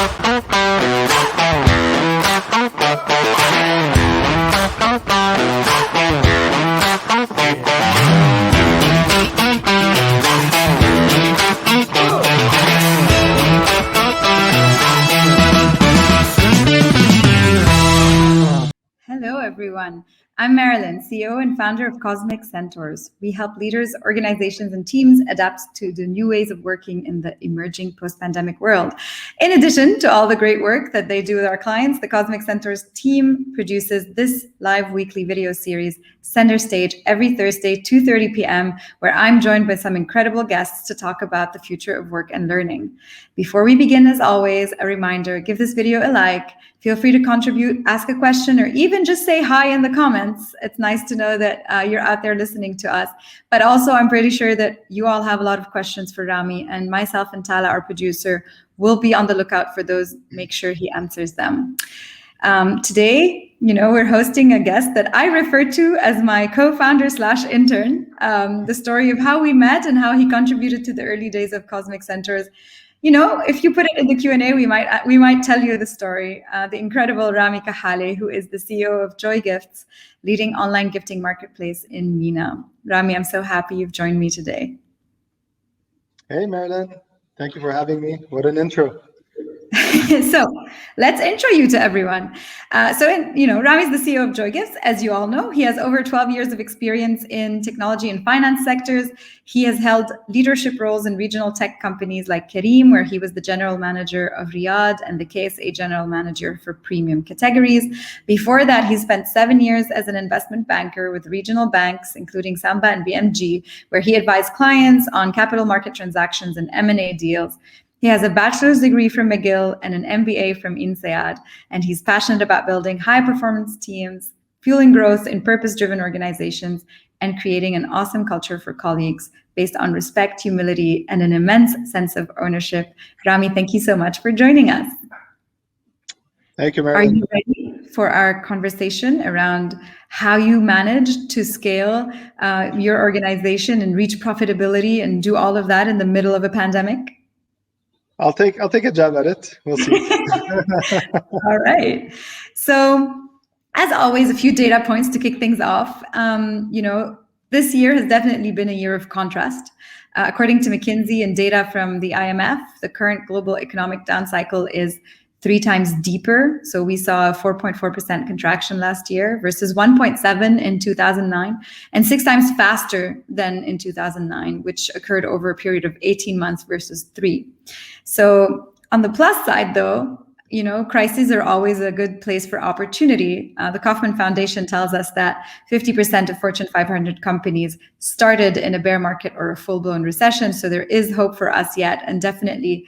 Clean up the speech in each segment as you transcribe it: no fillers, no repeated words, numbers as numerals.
Hello, everyone. I'm Marilyn, CEO and founder of Cosmic Centaurs. We help leaders, organizations, and teams adapt to the new ways of working in the emerging post-pandemic world. In addition to all the great work that they do with our clients, the Cosmic Centaurs team produces this live weekly video series, Centaur Stage, every Thursday, 2:30 p.m., where I'm joined by some incredible guests to talk about the future of work and learning. Before we begin, as always, a reminder, give this video a like. Feel free to contribute, ask a question, or even just say hi in the comments. It's nice to know that you're out there listening to us. But also, I'm pretty sure that you all have a lot of questions for Rami, and myself and Tala, our producer, will be on the lookout for those. Make sure he answers them. Today, we're hosting a guest that I refer to as my co-founder/intern. The story of how we met and how he contributed to the early days of Cosmic Centaurs. If you put it in the Q&A, we might tell you the story. The incredible Rami Kahale, who is the CEO of Joi Gifts, leading online gifting marketplace in MENA. Rami, I'm so happy you've joined me today. Hey, Marilyn. Thank you for having me. What an intro. So let's intro you to everyone. Rami's the CEO of Joi Gifts, as you all know. He has over 12 years of experience in technology and finance sectors. He has held leadership roles in regional tech companies like Careem, where he was the general manager of Riyadh and the KSA general manager for premium categories. Before that, he spent 7 years as an investment banker with regional banks, including Samba and BMG, where he advised clients on capital market transactions and M&A deals. He has a bachelor's degree from McGill and an MBA from INSEAD, and he's passionate about building high-performance teams, fueling growth in purpose-driven organizations, and creating an awesome culture for colleagues based on respect, humility, and an immense sense of ownership. Rami, thank you so much for joining us. Thank you, Marilyn. Are you ready for our conversation around how you managed to scale your organization and reach profitability and do all of that in the middle of a pandemic? I'll take a jab at it. We'll see. All right. So, as always, a few data points to kick things off. This year has definitely been a year of contrast. According to McKinsey and data from the IMF, the current global economic down cycle is 3 times deeper. So we saw a 4.4% contraction last year versus 1.7 in 2009, and 6 times faster than in 2009, which occurred over a period of 18 months versus 3. So on the plus side, though, crises are always a good place for opportunity. The Kauffman Foundation tells us that 50% of Fortune 500 companies started in a bear market or a full-blown recession. So there is hope for us yet. And definitely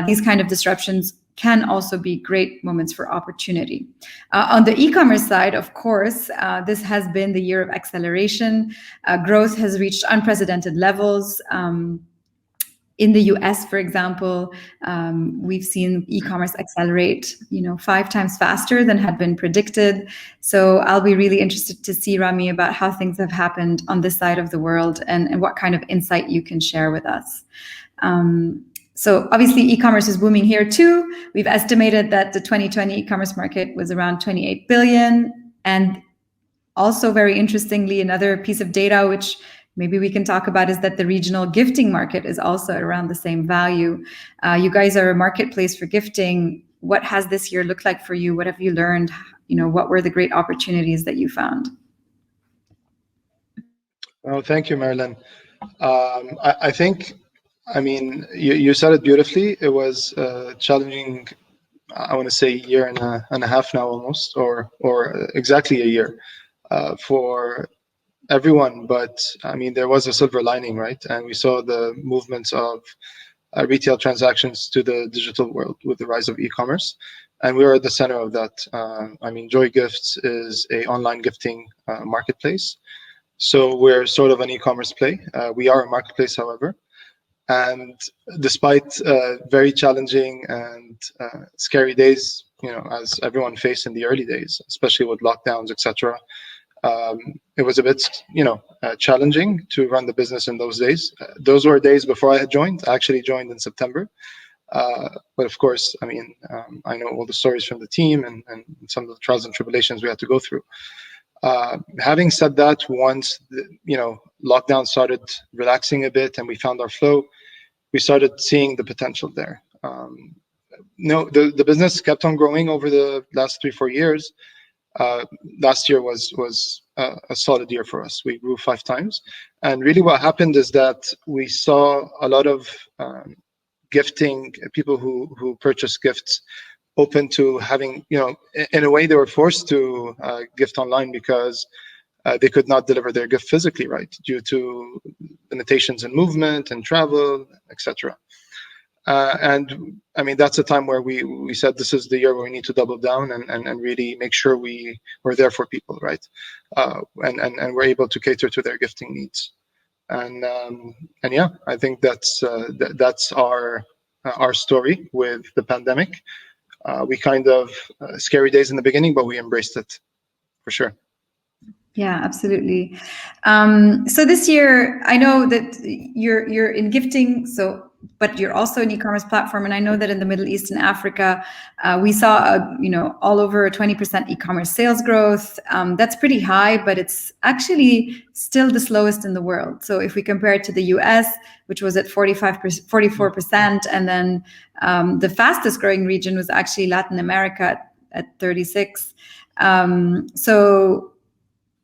these kind of disruptions can also be great moments for opportunity. On the e-commerce side, of course, this has been the year of acceleration. Growth has reached unprecedented levels. In the US, for example, we've seen e-commerce accelerate, 5 times faster than had been predicted. So I'll be really interested to see, Rami, about how things have happened on this side of the world and what kind of insight you can share with us. So obviously, e-commerce is booming here too. We've estimated that the 2020 e-commerce market was around 28 billion. And also, very interestingly, another piece of data, which maybe we can talk about, is that the regional gifting market is also around the same value. You guys are a marketplace for gifting. What has this year looked like for you? What have you learned? What were the great opportunities that you found? Oh, thank you, Marilyn. I think, you said it beautifully. It was challenging, I want to say, a year and a half now almost, or exactly a year for everyone. But there was a silver lining, right? And we saw the movements of retail transactions to the digital world with the rise of e-commerce. And we are at the center of that. Joi Gifts is an online gifting marketplace. So we're sort of an e-commerce play. We are a marketplace, however. And despite very challenging and scary days, as everyone faced in the early days, especially with lockdowns, etc., it was a bit, challenging to run the business in those days. Those were days before I had joined. I actually joined in September. But of course, I mean, I know all the stories from the team and some of the trials and tribulations we had to go through. Having said that, once lockdown started relaxing a bit and we found our flow, we started seeing the potential there. The business kept on growing over the last 3-4 years. Last year was a solid year for us. We grew 5 times, and really what happened is that we saw a lot of gifting people who purchase gifts open to having, in a way they were forced to gift online because they could not deliver their gift physically, right, due to limitations in movement and travel, etc. And I mean, that's a time where we said this is the year where we need to double down and really make sure we're there for people, right? And we're able to cater to their gifting needs. And yeah, I think that's our story with the pandemic. We kind of scary days in the beginning, but we embraced it for sure. Yeah, absolutely. So this year, I know that you're in gifting, but you're also an e-commerce platform, and I know that in the Middle East and Africa, we saw all over 20% e-commerce sales growth. That's pretty high, but it's actually still the slowest in the world. So if we compare it to the US, which was at 44%, and then the fastest growing region was actually Latin America at 36%. So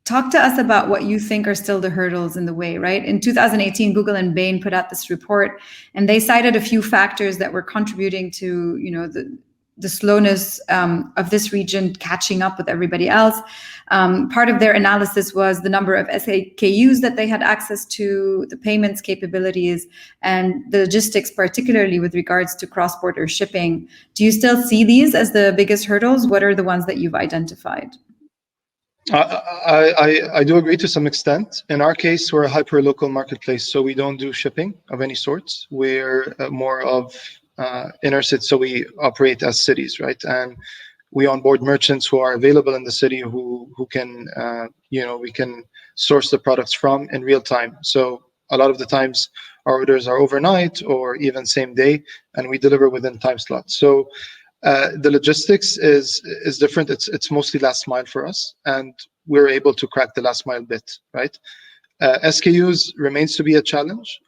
talk to us about what you think are still the hurdles in the way, right? In 2018, Google and Bain put out this report, and they cited a few factors that were contributing to, the slowness of this region catching up with everybody else. Part of their analysis was the number of SKUs that they had access to, the payments capabilities, and the logistics, particularly with regards to cross-border shipping. Do you still see these as the biggest hurdles? What are the ones that you've identified? I do agree to some extent. In our case, we're a hyper-local marketplace, so we don't do shipping of any sorts. We're more of inner city, so we operate as cities, right? And we onboard merchants who are available in the city who can, we can source the products from in real time. So a lot of the times our orders are overnight or even same day, and we deliver within time slots. So the logistics is different. It's mostly last mile for us, and we're able to crack the last mile bit, right? SKUs remains to be a challenge.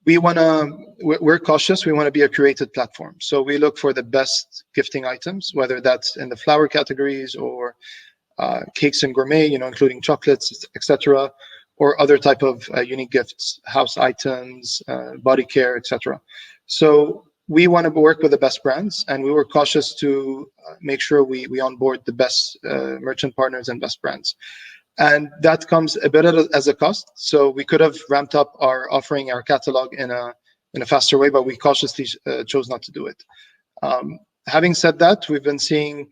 We're cautious. We want to be a curated platform, so we look for the best gifting items, whether that's in the flower categories or cakes and gourmet, including chocolates, etc., or other type of unique gifts, house items, body care, etc. So we want to work with the best brands, and we were cautious to make sure we onboard the best merchant partners and best brands. And that comes a bit as a cost. So we could have ramped up our offering, our catalog in a faster way, but we cautiously chose not to do it. Having said that, we've been seeing,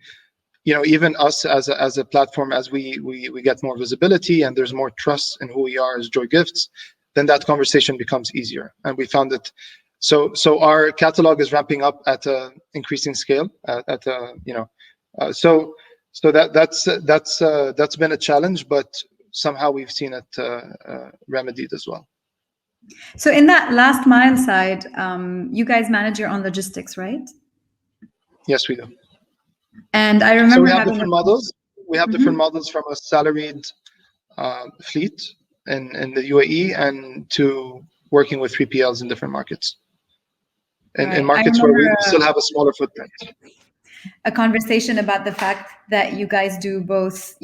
even us as a platform, as we get more visibility and there's more trust in who we are as Joi Gifts, then that conversation becomes easier. And we found it. So our catalog is ramping up at an increasing scale. So that's been a challenge, but somehow we've seen it remedied as well. So in that last mile side, you guys manage your own logistics, right? Yes, we do. And I remember so we have different models. We have different models, from a salaried fleet in the UAE and to working with 3PLs in different markets. In markets where we still have a smaller footprint. A conversation about the fact that you guys do both,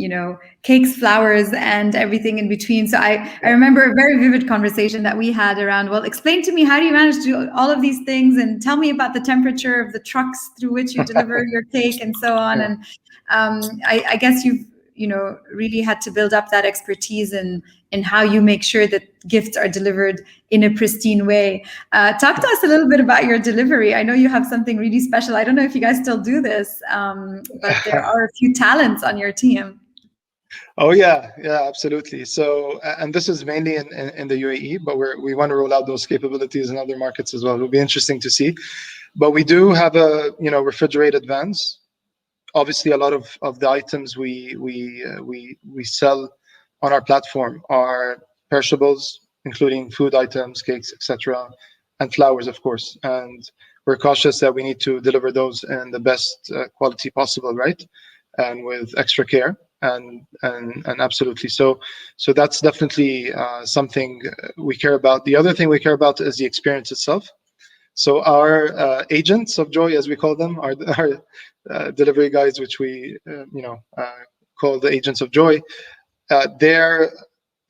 cakes, flowers, and everything in between. So I remember a very vivid conversation that we had around, well, explain to me, how do you manage to do all of these things? And tell me about the temperature of the trucks through which you deliver your cake and so on. Yeah. And I guess you've, really had to build up that expertise in how you make sure that gifts are delivered in a pristine way. Talk to us a little bit about your delivery. I know you have something really special. I don't know if you guys still do this, but there are a few talents on your team. Oh yeah, absolutely. So, and this is mainly in the UAE, but we want to roll out those capabilities in other markets as well. It'll be interesting to see. But we do have a refrigerated vans. Obviously, a lot of the items we sell on our platform are perishables, including food items, cakes, etc. and flowers, of course. And we're cautious that we need to deliver those in the best quality possible, right? And with extra care, and absolutely. So that's definitely something we care about. The other thing we care about is the experience itself. So our agents of joy, as we call them, our delivery guys, which we call the agents of joy. They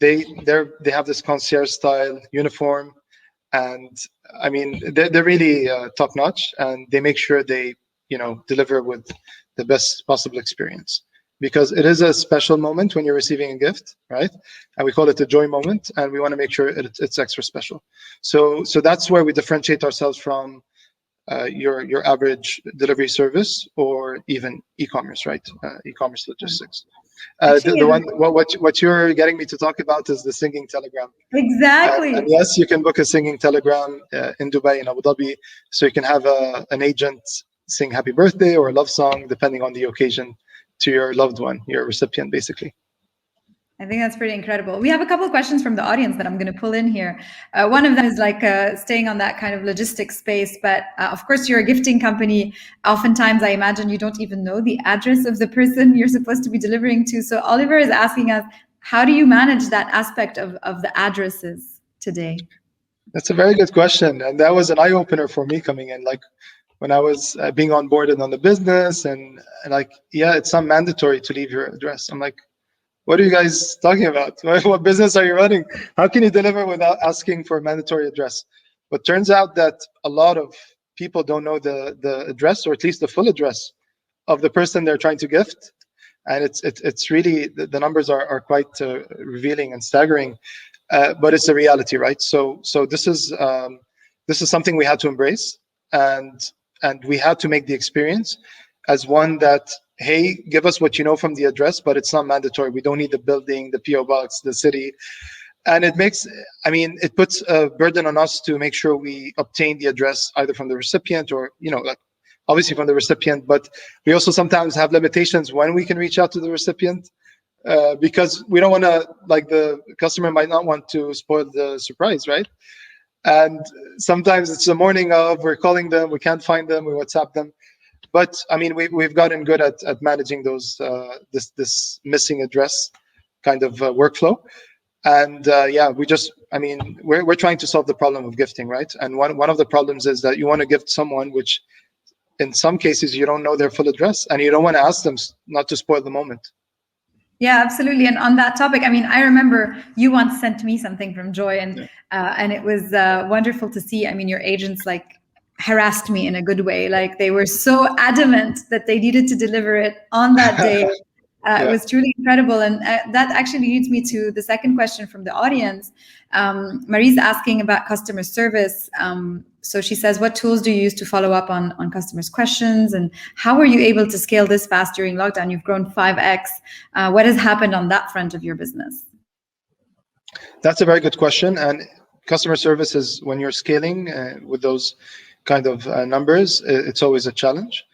have this concierge style uniform, and I mean they're really top notch, and they make sure they deliver with the best possible experience, because it is a special moment when you're receiving a gift, right? And we call it a joy moment, and we want to make sure it's extra special. So that's where we differentiate ourselves from your average delivery service or even e-commerce, right? E-commerce logistics. The one what you're getting me to talk about is the singing telegram. Exactly. And yes, you can book a singing telegram in Dubai and Abu Dhabi, so you can have an agent sing happy birthday or a love song depending on the occasion to your loved one, your recipient, basically. I think that's pretty incredible. We have a couple of questions from the audience that I'm going to pull in here. One of them is like staying on that kind of logistics space, but of course you're a gifting company. Oftentimes I imagine you don't even know the address of the person you're supposed to be delivering to. So Oliver is asking us, how do you manage that aspect of the addresses today? That's a very good question. And that was an eye-opener for me coming in. Like when I was being onboarded on the business and like, yeah, it's not mandatory to leave your address. I'm like, what are you guys talking about? What business are you running? How can you deliver without asking for a mandatory address? But turns out that a lot of people don't know the address, or at least the full address of the person they're trying to gift. And it's really, the numbers are quite revealing and staggering, but it's a reality, right? So this is something we had to embrace, and we had to make the experience as one that, hey, give us what you know from the address, but it's not mandatory. We don't need the building, the PO box, the city. And it puts a burden on us to make sure we obtain the address either from the recipient or, like obviously from the recipient, but we also sometimes have limitations when we can reach out to the recipient, because we don't want to, like, the customer might not want to spoil the surprise, right? And sometimes it's the morning of, we're calling them, we can't find them, we WhatsApp them. But I mean, we've gotten good at managing those this missing address kind of workflow, and we're trying to solve the problem of gifting, right? And one of the problems is that you want to gift someone which, in some cases, you don't know their full address, and you don't want to ask them not to spoil the moment. Yeah, absolutely. And on that topic, I mean, I remember you once sent me something from Joy, and it was wonderful to see. I mean, your agents like harassed me in a good way. Like they were so adamant that they needed to deliver it on that day. It was truly incredible. And that actually leads me to the second question from the audience. Marie's asking about customer service. So she says, what tools do you use to follow up on customers' questions? And how were you able to scale this fast during lockdown? You've grown 5x. What has happened on that front of your business? That's a very good question. And customer service is, when you're scaling with those kind of numbers, it's always a challenge.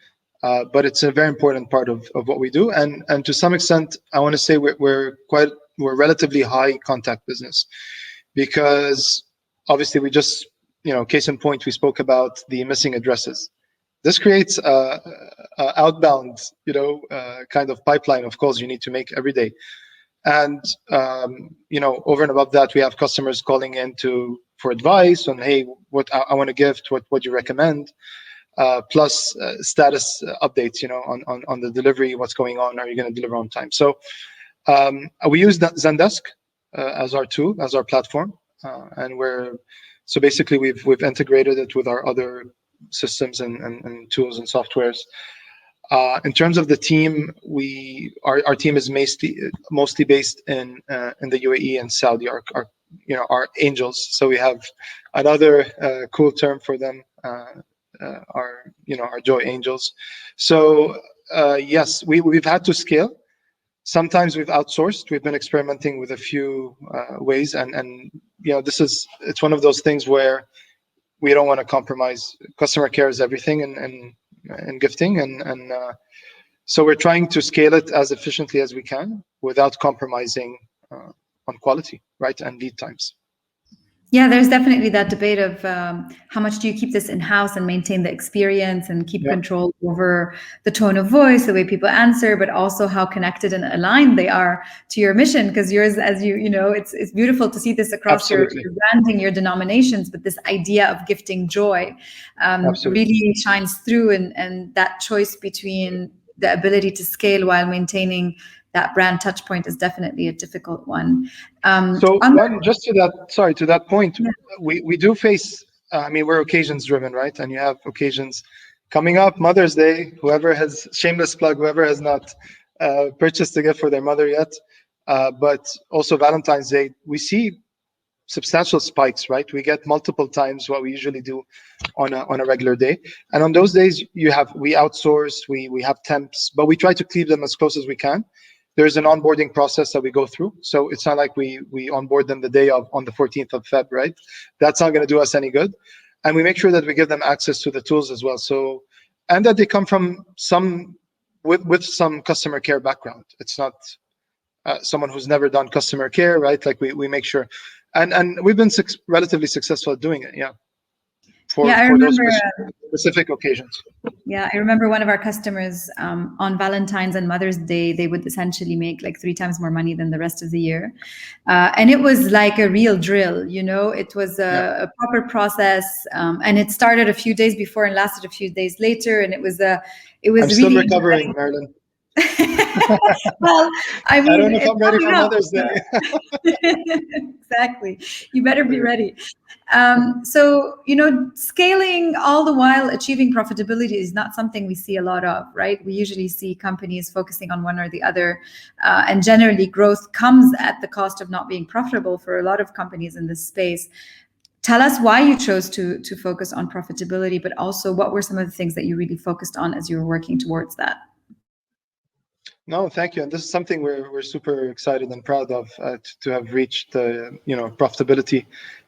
But it's a very important part of what we do. And to some extent, I want to say we're relatively high contact business, because obviously we just, case in point, we spoke about the missing addresses. This creates outbound, kind of pipeline of calls you need to make every day. And, over and above that, we have customers calling in for advice on, hey, what I want to gift, what would you recommend? Plus status updates, on the delivery, what's going on, are you going to deliver on time? So we use Zendesk as our tool, as our platform, and basically we've integrated it with our other systems and tools and softwares. In terms of the team, our team is mostly based in the UAE and Saudi, our angels. So we have another cool term for them. Our Joy Angels. So yes, we've had to scale. Sometimes we've outsourced. We've been experimenting with a few ways, and it's one of those things where we don't want to compromise. Customer care is everything, and gifting, and so we're trying to scale it as efficiently as we can without compromising on quality, right, and lead times. Yeah, there's definitely that debate of how much do you keep this in-house and maintain the experience and keep control over the tone of voice, the way people answer, but also how connected and aligned they are to your mission. Because yours, as you know, it's beautiful to see this across your branding, your denominations, but this idea of gifting joy really shines through, and that choice between the ability to scale while maintaining that brand touch point is definitely a difficult one. Just to that point, we do face, I mean, we're occasions driven, right? And you have occasions coming up, Mother's Day, whoever has, shameless plug, whoever has not purchased a gift for their mother yet, but also Valentine's Day, we see substantial spikes, right? We get multiple times what we usually do on a regular day. And on those days, we outsource, we have temps, but we try to keep them as close as we can. There's an onboarding process that we go through. So it's not like we onboard them the day on the 14th of Feb, right? That's not going to do us any good. And we make sure that we give them access to the tools as well. So, and that they come from with some customer care background. It's not someone who's never done customer care, right? Like we make sure, and we've been relatively successful at doing it. Yeah. For those specific occasions. Yeah, I remember one of our customers on Valentine's and Mother's Day, they would essentially make like 3 times more money than the rest of the year. And it was like a real drill, you know, it was a proper process. And it started a few days before and lasted a few days later. And it was I'm really still recovering, Marilyn. Well, I mean, I don't know if I'm ready for Mother's Day. Exactly. You better be ready. So, you know, scaling all the while achieving profitability is not something we see a lot of, right? We usually see companies focusing on one or the other. And generally growth comes at the cost of not being profitable for a lot of companies in this space. Tell us why you chose to focus on profitability, but also what were some of the things that you really focused on as you were working towards that? No, thank you. And this is something we're super excited and proud of to have reached profitability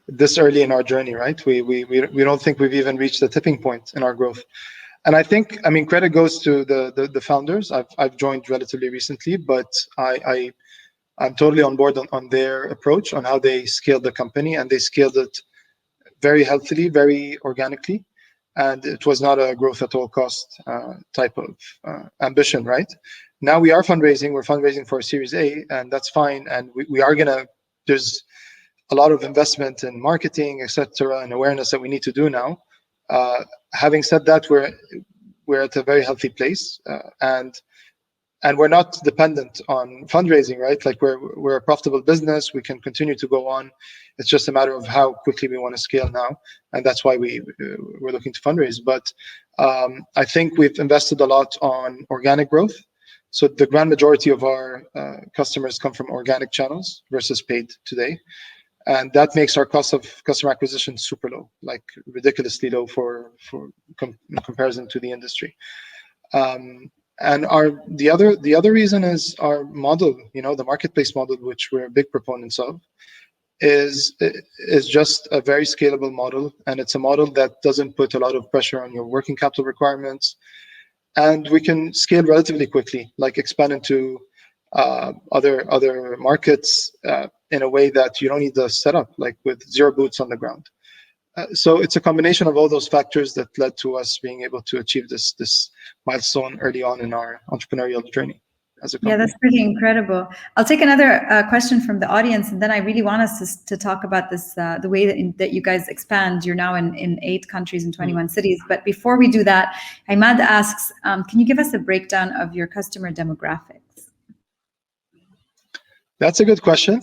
this early in our journey, right? We don't think we've even reached the tipping point in our growth. And I think, I mean, credit goes to the founders. I've joined relatively recently, but I'm totally on board on their approach on how they scaled the company, and they scaled it very healthily, very organically. And it was not a growth at all cost type of ambition, right? Now we are fundraising. We're fundraising for a Series A, and that's fine. And we are there's a lot of investment in marketing, etc., and awareness that we need to do now. Having said that, we're at a very healthy place, and we're not dependent on fundraising, right? Like we're a profitable business. We can continue to go on. It's just a matter of how quickly we want to scale now, and that's why we're looking to fundraise. But I think we've invested a lot on organic growth. So the grand majority of our customers come from organic channels versus paid today. And that makes our cost of customer acquisition super low, like ridiculously low in comparison to the industry. And the other reason is our model, the marketplace model, which we're big proponents of, is just a very scalable model, and it's a model that doesn't put a lot of pressure on your working capital requirements, and we can scale relatively quickly, like expand into other markets in a way that you don't need the setup, like with 0 boots on the ground. So it's a combination of all those factors that led to us being able to achieve this milestone early on in our entrepreneurial journey as a company. Yeah, that's pretty incredible. I'll take another question from the audience, and then I really want us to talk about this, the way that you guys expand. You're now in 8 countries and 21 cities. But before we do that, Ahmad asks, can you give us a breakdown of your customer demographics? That's a good question.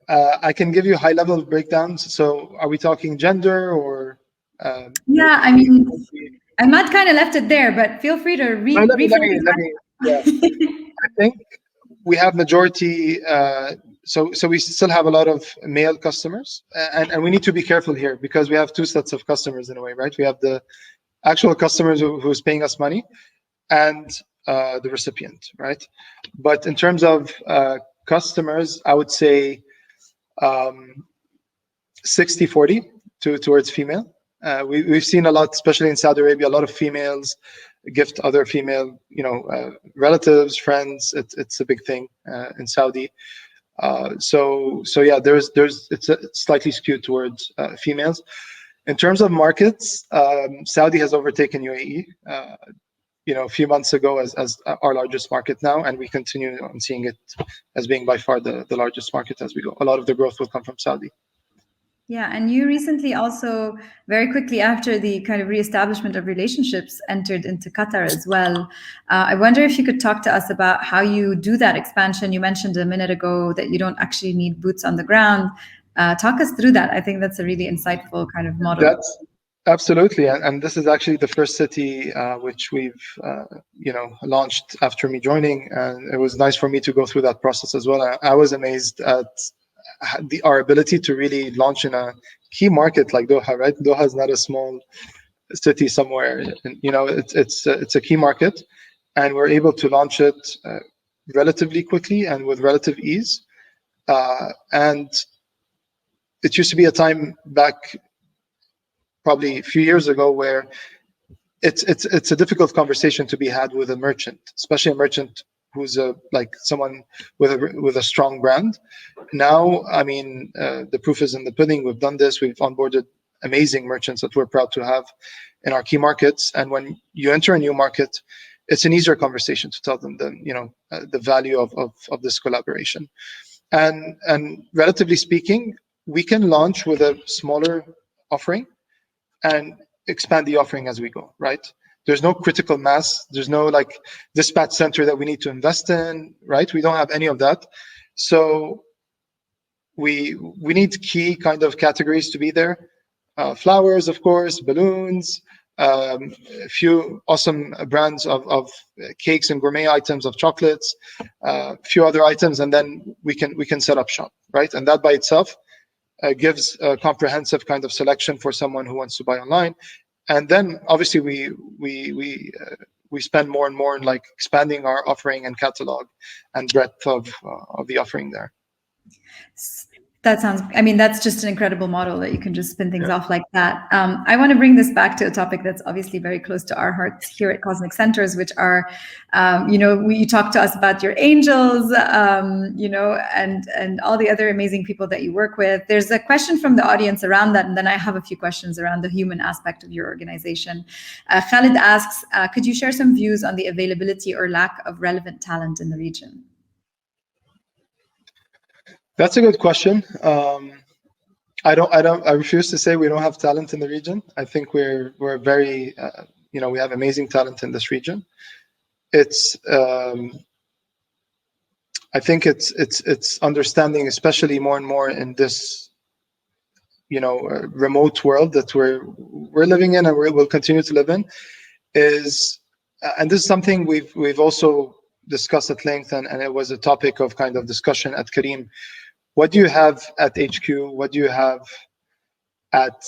I can give you high-level breakdowns. So are we talking gender or? Yeah, I mean, Ahmad kind of left it there, but feel free to rephrase. Yeah. I think we have majority. So we still have a lot of male customers, and we need to be careful here because we have 2 sets of customers in a way, right? We have the actual customers who's paying us money, and the recipient, right? But in terms of customers, I would say 60-40 towards female. We've seen a lot, especially in Saudi Arabia, a lot of females gift other female, relatives, friends. It's a big thing in Saudi. So yeah, it's slightly skewed towards females. In terms of markets, Saudi has overtaken UAE. A few months ago as our largest market now, and we continue on seeing it as being by far the largest market as we go. A lot of the growth will come from Saudi. Yeah, and you recently also, very quickly after the kind of reestablishment of relationships, entered into Qatar as well. I wonder if you could talk to us about how you do that expansion. You mentioned a minute ago that you don't actually need boots on the ground. Talk us through that. I think that's a really insightful kind of model. That's absolutely, and this is actually the first city which we've launched after me joining, and it was nice for me to go through that process as well. I was amazed at our ability to really launch in a key market like Doha, right? Doha is not a small city somewhere. It's a key market, and we're able to launch it relatively quickly and with relative ease. And it used to be a time back, probably a few years ago, where it's a difficult conversation to be had with a merchant, especially a merchant who's someone with a strong brand. Now, I mean, the proof is in the pudding. We've done this. We've onboarded amazing merchants that we're proud to have in our key markets. And when you enter a new market, it's an easier conversation to tell them the value of this collaboration. And relatively speaking, we can launch with a smaller offering and expand the offering as we go, right? There's no critical mass. There's no dispatch center that we need to invest in, right? We don't have any of that. So we need key kind of categories to be there. Flowers, of course, balloons, a few awesome brands of cakes and gourmet items, of chocolates, a few other items, and then we can set up shop, right? And that by itself gives a comprehensive kind of selection for someone who wants to buy online. And then obviously we spend more and more in expanding our offering and catalog and breadth of the offering there. That sounds, I mean, that's just an incredible model that you can just spin things off like that. I want to bring this back to a topic that's obviously very close to our hearts here at Cosmic Centaurs, which are, you talk to us about your angels, and all the other amazing people that you work with. There's a question from the audience around that, and then I have a few questions around the human aspect of your organization. Khalid asks, could you share some views on the availability or lack of relevant talent in the region? That's a good question. I refuse to say we don't have talent in the region. I think we're very, we have amazing talent in this region. I think it's understanding, especially more and more in this, remote world that we're living in and we'll continue to live in, and this is something we've also discussed at length, and it was a topic of kind of discussion at Kareem. What do you have at HQ? What do you have at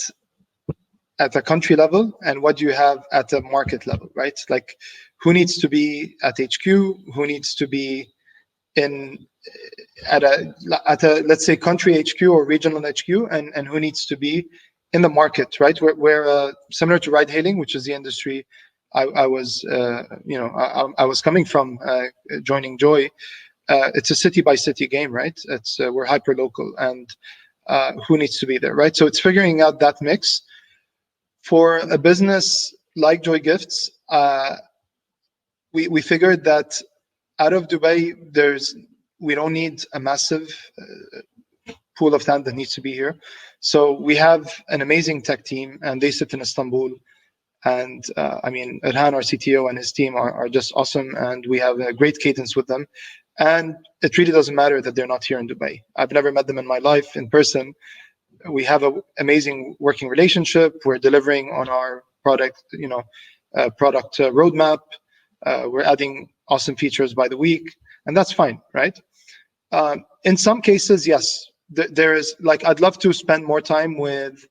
a country level? And what do you have at a market level, right? Like, who needs to be at HQ? Who needs to be at a let's say country HQ or regional HQ? And who needs to be in the market, right? We're similar to ride hailing, which is the industry I was coming from, joining Joi. It's a city by city game, right? We're hyper local, and who needs to be there, right? So it's figuring out that mix. For a business like Joi Gifts, we figured that out of Dubai, we don't need a massive pool of talent that needs to be here. So we have an amazing tech team, and they sit in Istanbul. And Erhan, our CTO, and his team are just awesome, and we have a great cadence with them. And it really doesn't matter that they're not here in Dubai. I've never met them in my life in person. We have an amazing working relationship. We're delivering on our product roadmap. We're adding awesome features by the week, and that's fine, right? In some cases, yes, there is, I'd love to spend more time with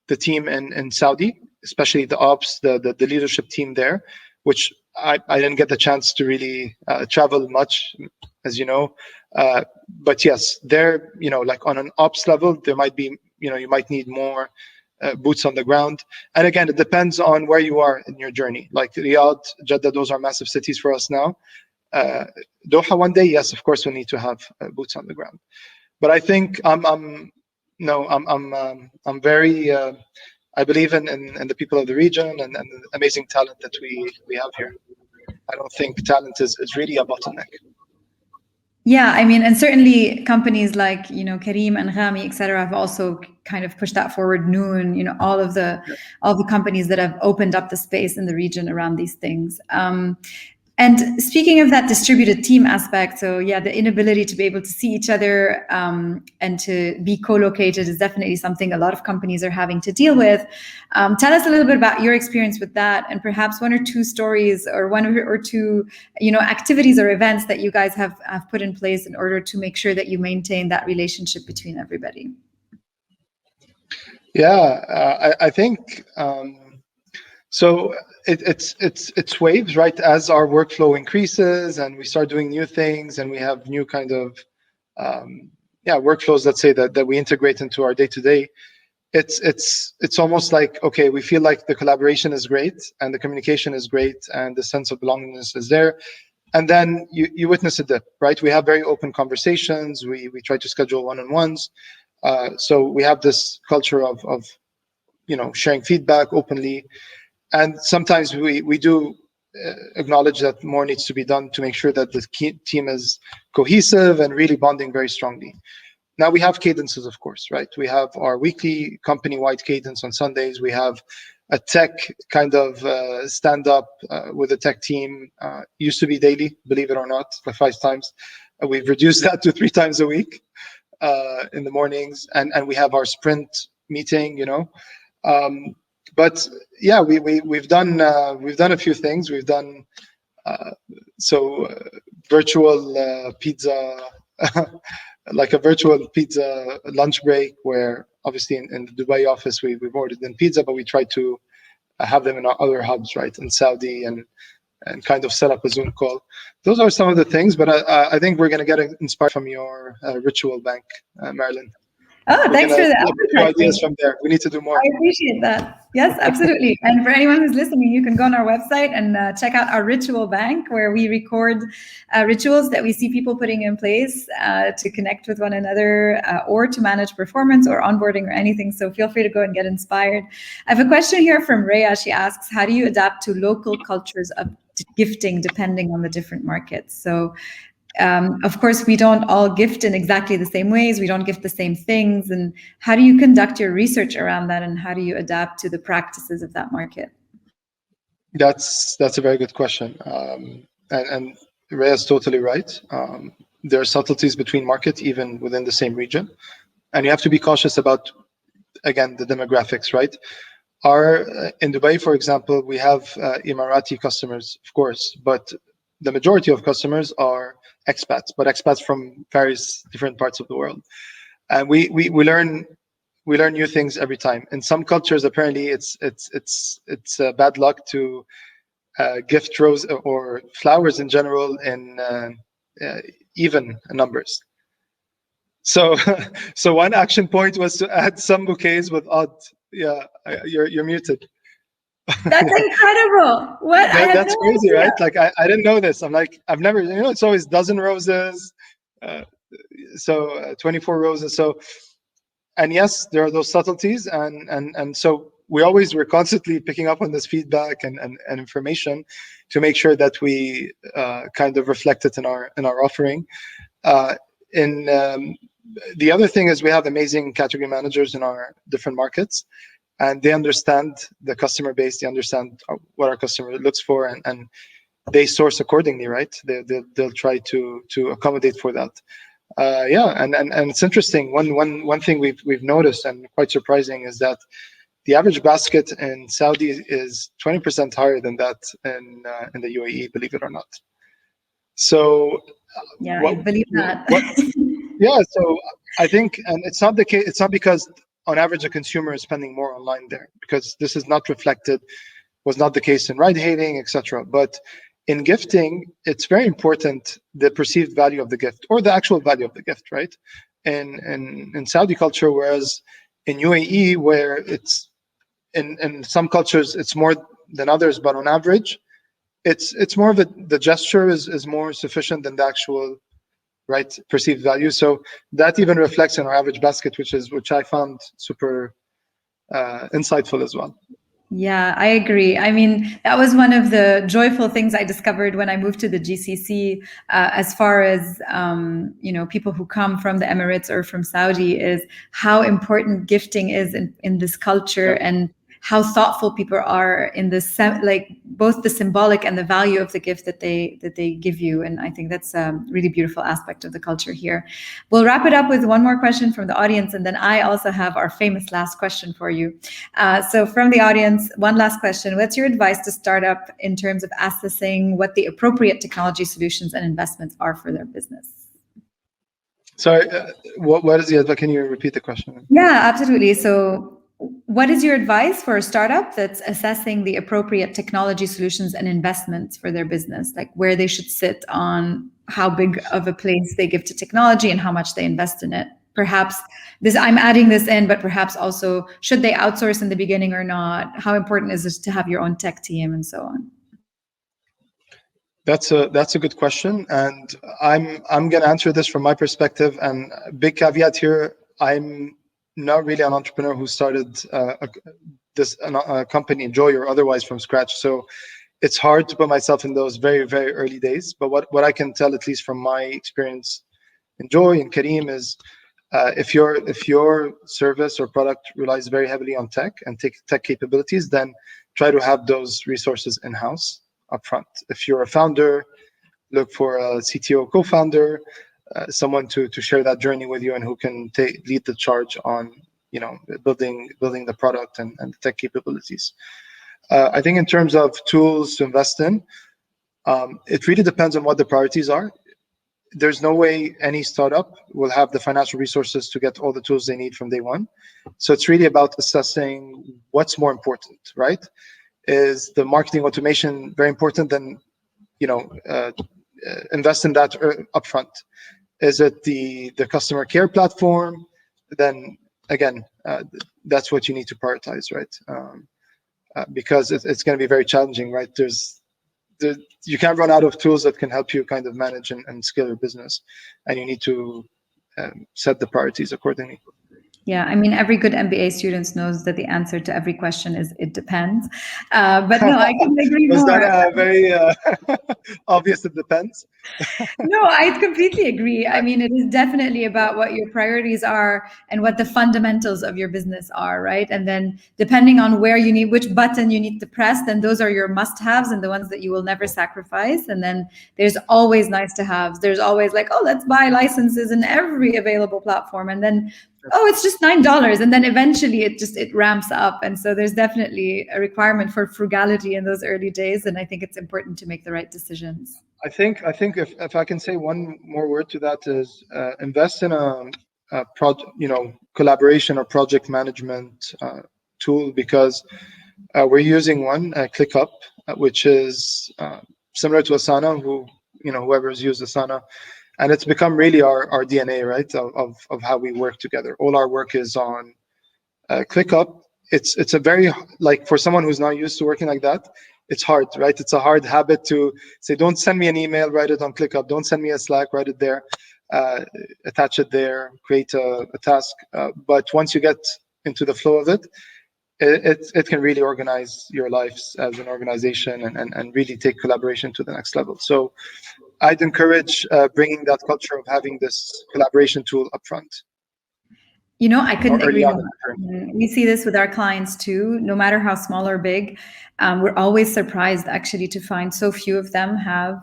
the team in Saudi, especially the ops, the leadership team there, which I didn't get the chance to really travel much, as you know. But yes, there, on an ops level, there might be, you might need more boots on the ground. And again, it depends on where you are in your journey. Like Riyadh, Jeddah, those are massive cities for us now. Doha one day, yes, of course, we need to have boots on the ground. But I think I'm very I believe in the people of the region and the amazing talent that we have here. I don't think talent is really a bottleneck. Yeah, I mean, and certainly companies like, Kareem and Rami, et cetera, have also kind of pushed that forward. Noon, all the companies that have opened up the space in the region around these things. And speaking of that distributed team aspect, so yeah, the inability to be able to see each other and to be co-located is definitely something a lot of companies are having to deal with. Tell us a little bit about your experience with that, and perhaps one or two stories or one or two, activities or events that you guys have put in place in order to make sure that you maintain that relationship between everybody. Yeah, I think. So it's waves, right? As our workflow increases and we start doing new things and we have new kind of workflows, let's say that we integrate into our day-to-day, it's almost like, okay, we feel like the collaboration is great and the communication is great and the sense of belongingness is there, and then you witness a dip, right? We have very open conversations. We try to schedule one-on-ones, so we have this culture of sharing feedback openly. And sometimes we do acknowledge that more needs to be done to make sure that the team is cohesive and really bonding very strongly. Now we have cadences, of course, right? We have our weekly company-wide cadence on Sundays. We have a tech kind of stand-up with the tech team. Used to be daily, believe it or not, like 5 times. We've reduced that to 3 times a week in the mornings. And we have our sprint meeting, but yeah, we've done a few things. We've done virtual pizza, like a virtual pizza lunch break, where obviously in the Dubai office we've ordered in pizza, but we try to have them in our other hubs, right, in Saudi, and kind of set up a Zoom call. Those are some of the things, but I think we're going to get inspired from your ritual bank, Marilyn. Oh, thanks for that. Few ideas from there. We need to do more. I appreciate that. Yes, absolutely. And for anyone who's listening, you can go on our website and check out our ritual bank, where we record rituals that we see people putting in place to connect with one another or to manage performance or onboarding or anything. So feel free to go and get inspired. I have a question here from Rhea. She asks, how do you adapt to local cultures of gifting depending on the different markets? So of course, we don't all gift in exactly the same ways. We don't gift the same things. And how do you conduct your research around that? And how do you adapt to the practices of that market? That's a very good question. And Rhea is totally right. There are subtleties between markets, even within the same region. And you have to be cautious about, again, the demographics, right? In Dubai, for example, we have Emirati customers, of course, but the majority of customers are expats, but expats from various different parts of the world. And we learn new things every time. In some cultures, apparently, it's bad luck to gift rose or flowers in general in even numbers. So one action point was to add some bouquets with odd. Yeah, you're muted. That's incredible. What? That's crazy, idea. Right? Like I didn't know this. I'm like, I've never, it's always dozen roses, 24 roses. So, and yes, there are those subtleties, and so we're constantly picking up on this feedback and information to make sure that we kind of reflect it in our offering. The other thing is we have amazing category managers in our different markets. And they understand the customer base. They understand what our customer looks for, and they source accordingly, right? They'll try to accommodate for that. And it's interesting. One thing we've noticed, and quite surprising, is that the average basket in Saudi is 20% higher than that in the UAE. Believe it or not. So I believe that. So I think, and it's not the case. It's not because on average, a consumer is spending more online there, because this is not was not the case in ride-hailing, etc. But in gifting, it's very important, the perceived value of the gift or the actual value of the gift, right? In Saudi culture, whereas in UAE, where it's in some cultures it's more than others, but on average, it's more of the gesture is more sufficient than the actual right perceived value. So that even reflects in our average basket, which I found super insightful as well. Yeah, I agree. I mean, that was one of the joyful things I discovered when I moved to the GCC, as far as, people who come from the Emirates or from Saudi, is how important gifting is in this culture, and how thoughtful people are in this, like both the symbolic and the value of the gift that they give you. And I think that's a really beautiful aspect of the culture here. We'll wrap it up with one more question from the audience, and then I also have our famous last question for you. So from the audience, one last question. What's your advice to startup in terms of assessing what the appropriate technology solutions and investments are for their business? Sorry, what is the advice? Can you repeat the question? Yeah, absolutely. So what is your advice for a startup that's assessing the appropriate technology solutions and investments for their business, like where they should sit on how big of a place they give to technology and how much they invest in it? Perhaps I'm adding this in, but perhaps also, should they outsource in the beginning or not? How important is it to have your own tech team and so on? That's a good question, and I'm gonna answer this from my perspective. And big caveat here: I'm not really an entrepreneur who started a company, Joi or otherwise, from scratch. So it's hard to put myself in those very, very early days. But what I can tell, at least from my experience in Joi and Kareem, is if your service or product relies very heavily on tech and tech capabilities, then try to have those resources in-house upfront. If you're a founder, look for a CTO co-founder, someone to share that journey with you and who can lead the charge on building the product and the tech capabilities. I think in terms of tools to invest in, it really depends on what the priorities are. There's no way any startup will have the financial resources to get all the tools they need from day one. So it's really about assessing what's more important, right? Is the marketing automation very important? Then, invest in that upfront. Is it the customer care platform? Then again, that's what you need to prioritize, right? Because it's going to be very challenging, right? You can't run out of tools that can help you kind of manage and scale your business, and you need to set the priorities accordingly. Yeah, I mean, every good MBA student knows that the answer to every question is it depends. But no, I couldn't agree more. Was that very obvious? It depends. No, I completely agree. I mean, it is definitely about what your priorities are and what the fundamentals of your business are, right? And then depending on which button you need to press, then those are your must-haves and the ones that you will never sacrifice. And then there's always nice to haves. There's always like, oh, let's buy licenses in every available platform. And then, oh, it's just $9. And then eventually it ramps up. And so there's definitely a requirement for frugality in those early days. And I think it's important to make the right decisions. I think if I can say one more word to that is invest in a collaboration or project management tool, because we're using one, ClickUp, which is similar to Asana, whoever's used Asana, and it's become really our DNA, right, of how we work together. All our work is on ClickUp. It's a very, like, for someone who's not used to working like that, it's hard, right? It's a hard habit to say, don't send me an email, write it on ClickUp. Don't send me a Slack, write it there, attach it there, create a task. But once you get into the flow of it, it can really organize your lives as an organization and really take collaboration to the next level. So I'd encourage bringing that culture of having this collaboration tool up front. I couldn't agree more. We see this with our clients too. No matter how small or big, we're always surprised actually to find so few of them have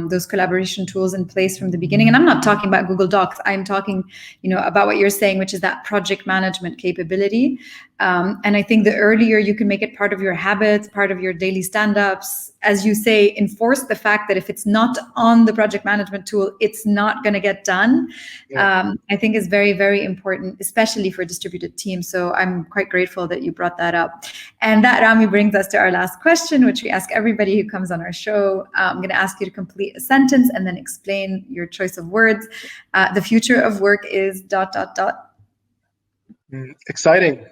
those collaboration tools in place from the beginning. And I'm not talking about Google Docs. I'm talking, about what you're saying, which is that project management capability. And I think the earlier you can make it part of your habits, part of your daily stand-ups, as you say, enforce the fact that if it's not on the project management tool, it's not going to get done. Yeah. I think is very, very important, especially for distributed teams. So I'm quite grateful that you brought that up. And that, Rami, brings us to our last question, which we ask everybody who comes on our show. I'm going to ask you to complete a sentence and then explain your choice of words. The future of work is ... Exciting.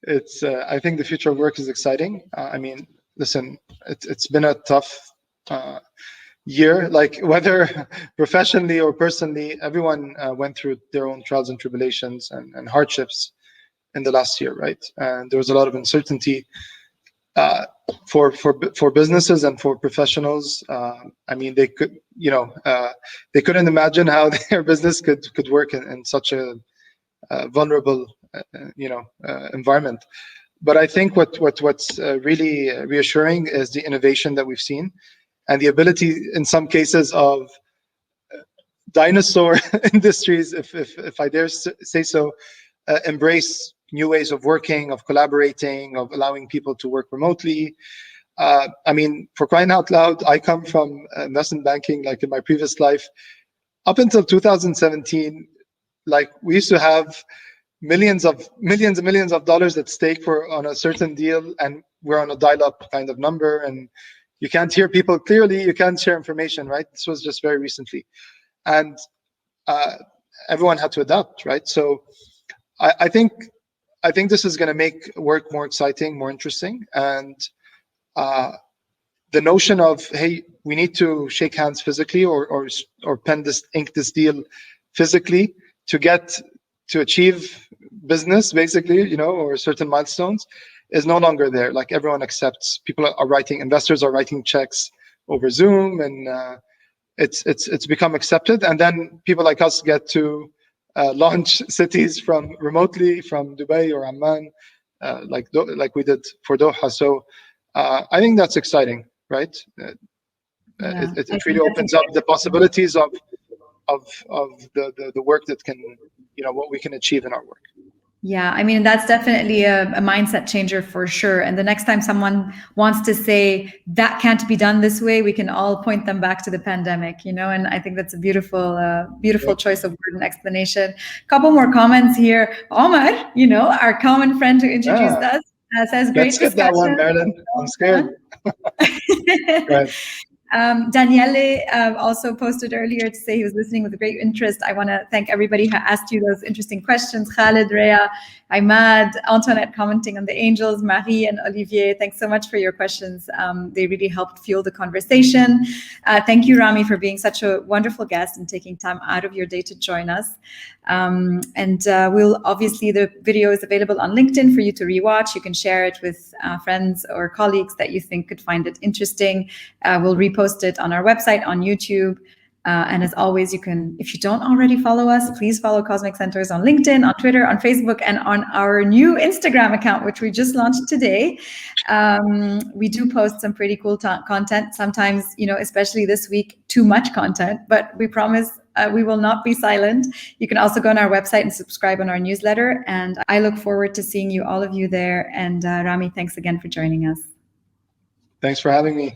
It's. I think the future of work is exciting. I mean, listen, it's been a tough year, like whether professionally or personally, everyone went through their own trials and tribulations and hardships in the last year, right? And there was a lot of uncertainty for businesses and for professionals. I mean, they could, they couldn't imagine how their business could work in such a vulnerable, environment. But I think what's really reassuring is the innovation that we've seen, and the ability, in some cases, of dinosaur industries, if I dare say so, embrace new ways of working, of collaborating, of allowing people to work remotely. I mean, for crying out loud, I come from investment banking, like in my previous life. Up until 2017, like we used to have millions and millions of dollars at stake on a certain deal, and we're on a dial-up kind of number, and you can't hear people clearly, you can't share information, right? This was just very recently, and everyone had to adapt, right? So I think this is going to make work more exciting, more interesting, and the notion of, hey, we need to shake hands physically or ink this deal physically to achieve business, basically, or certain milestones, is no longer there. Like, everyone accepts. Investors are writing checks over Zoom, and it's become accepted. And then people like us get to launch cities remotely from Dubai or Amman, like we did for Doha. So I think that's exciting, right? It really opens up the possibilities of the work that can, what we can achieve in our work. Yeah, I mean, that's definitely a mindset changer for sure. And the next time someone wants to say that can't be done this way, we can all point them back to the pandemic, and I think that's a beautiful choice of word and explanation. Couple more comments here. Omar, our common friend who introduced us, says great discussion. Let's get that one, Marilyn. I'm scared. Right. Daniele also posted earlier to say he was listening with great interest. I want to thank everybody who asked you those interesting questions. Khalid, Rhea, Ahmad, Antoinette commenting on the angels, Marie and Olivier. Thanks so much for your questions. They really helped fuel the conversation. Thank you, Rami, for being such a wonderful guest and taking time out of your day to join us. Obviously, the video is available on LinkedIn for you to rewatch. You can share it with friends or colleagues that you think could find it interesting. We'll repost it on our website, on YouTube. And as always, you can, if you don't already follow us, please follow Cosmic Centaurs on LinkedIn, on Twitter, on Facebook, and on our new Instagram account, which we just launched today. We do post some pretty cool content, sometimes, especially this week, too much content, but we promise we will not be silent. You can also go on our website and subscribe on our newsletter. And I look forward to seeing all of you there. And Rami, thanks again for joining us. Thanks for having me.